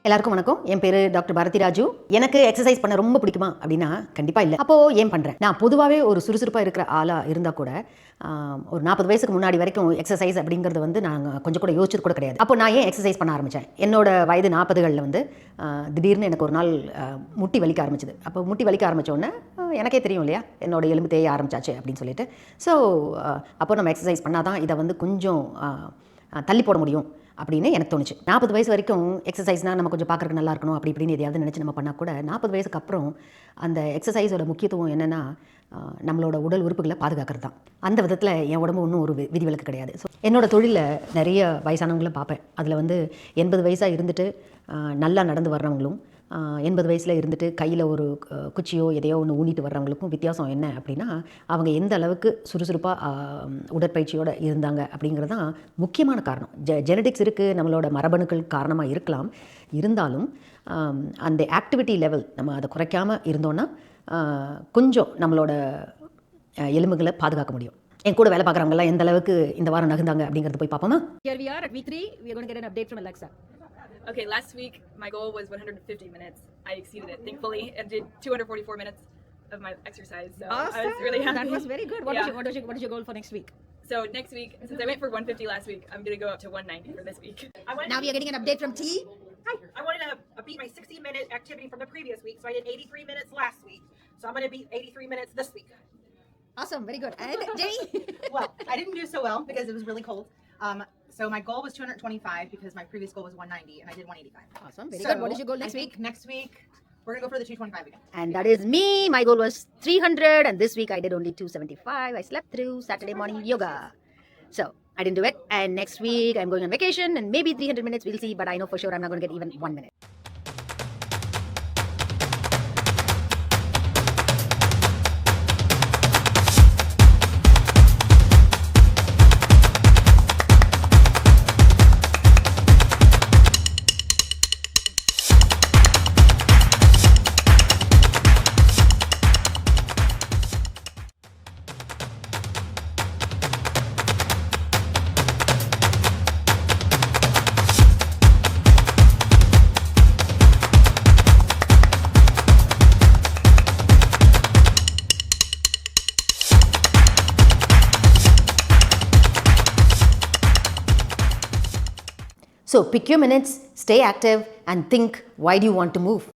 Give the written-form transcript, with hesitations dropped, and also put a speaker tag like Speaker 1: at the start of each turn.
Speaker 1: எல்லாருக்கும் வணக்கம். என் பேர் டாக்டர் பாரதி ராஜு. எனக்கு எக்ஸசைஸ் பண்ண ரொம்ப பிடிக்குமா அப்படின்னா கண்டிப்பாக இல்லை. அப்போது ஏன் பண்ணுறேன்? நான் பொதுவாகவே ஒரு சுறுசுறுப்பாக இருக்கிற ஆளாக இருந்தால் கூட ஒரு 40 வயசுக்கு முன்னாடி வரைக்கும் எக்ஸசைஸ் அப்படிங்கிறது வந்து நாங்கள் கொஞ்சம் கூட யோசிச்சது கூட கிடையாது. அப்போ நான் ஏன் எக்ஸசைஸ் பண்ண ஆரம்பித்தேன்? என்னோட வயது 40களில் வந்து திடீர்னு எனக்கு ஒரு நாள் முட்டி வலிக்க ஆரம்பிச்சிது. அப்போ முட்டி வலிக்க ஆரம்பித்தோடனே எனக்கே தெரியும் இல்லையா, என்னோட எலும்பு தேய ஆரம்பிச்சாச்சு அப்படின்னு சொல்லிட்டு. ஸோ அப்போ நம்ம எக்ஸசைஸ் பண்ணால் தான் இதை வந்து கொஞ்சம் தள்ளி போட முடியும் அப்படின்னு எனக்கு தோணுச்சு. 40 வயசு வரைக்கும் எக்ஸசைஸ்னால் நம்ம கொஞ்சம் பார்க்குறதுக்கு நல்லா இருக்கணும் அப்படி இப்படின்னு எதையாவது நினச்சி நம்ம பண்ணால் கூட 40 வயசுக்கு அப்புறம் அந்த எக்ஸசைஸோட முக்கியத்துவம் என்னென்னா நம்மளோட உடல் உறுப்புகளை பாதுகாக்கிறது தான். அந்த விதத்தில் என் உடம்பு ஒன்றும் ஒரு விதிவிலக்கு கிடையாது. ஸோ என்னோடய தொழிலில் நிறைய வயசானவங்களை பார்ப்பேன். அதில் வந்து 80 வயசாக இருந்துட்டு நல்லா நடந்து வர்றவங்களும் 80 வயசில் இருந்துட்டு கையில் ஒரு குச்சியோ எதையோ ஒன்று ஊனிட்டு வர்றவங்களுக்கும் வித்தியாசம் என்ன அப்படின்னா, அவங்க எந்த அளவுக்கு சுறுசுறுப்பாக உடற்பயிற்சியோடு இருந்தாங்க அப்படிங்கிறது தான் முக்கியமான காரணம். ஜெனடிக்ஸ் இருக்குது, நம்மளோட மரபணுக்கள் காரணமாக இருக்கலாம். இருந்தாலும் அந்த ஆக்டிவிட்டி லெவல் நம்ம அதை குறைக்காமல் இருந்தோன்னா கொஞ்சம் நம்மளோட எலும்புகளை பாதுகாக்க முடியும். என் கூட வேலை பார்க்குறவங்கலாம் எந்த அளவுக்கு இந்த வாரம் நகர்ந்தாங்க அப்படிங்கிறது போய் பார்ப்போமா?
Speaker 2: Here we are at week 3. We are going to get an update from Alexa.
Speaker 3: Okay, last week my goal was 150 minutes. I exceeded it, thankfully, and did 244 minutes of my exercise. So
Speaker 2: awesome.
Speaker 3: I was really happy.
Speaker 2: That was very good. What is your goal for next week?
Speaker 3: So next week, since I went for 150 last week, I'm going to go up to 190 for this week.
Speaker 2: Now we are getting an update from T.
Speaker 4: Hi. I wanted to beat my 60-minute activity from the previous week, so I did 83 minutes last week. So I'm going to beat 83 minutes this week.
Speaker 2: Awesome, very good. And Jenny?
Speaker 4: Well, I didn't do so well because it was really cold. So my goal was 225 because my previous goal was 190 and I did 185.
Speaker 2: Awesome, very good. What is your goal next week?
Speaker 4: Next week, we're going to go for the 225 again.
Speaker 2: And that is me. My goal was 300 and this week I did only 275. I slept through Saturday morning yoga. So I didn't do it. And next week I'm going on vacation and maybe 300 minutes, we'll see. But I know for sure I'm not going to get even 1 minute.
Speaker 1: So pick your minutes, stay active and think, why do you want to move?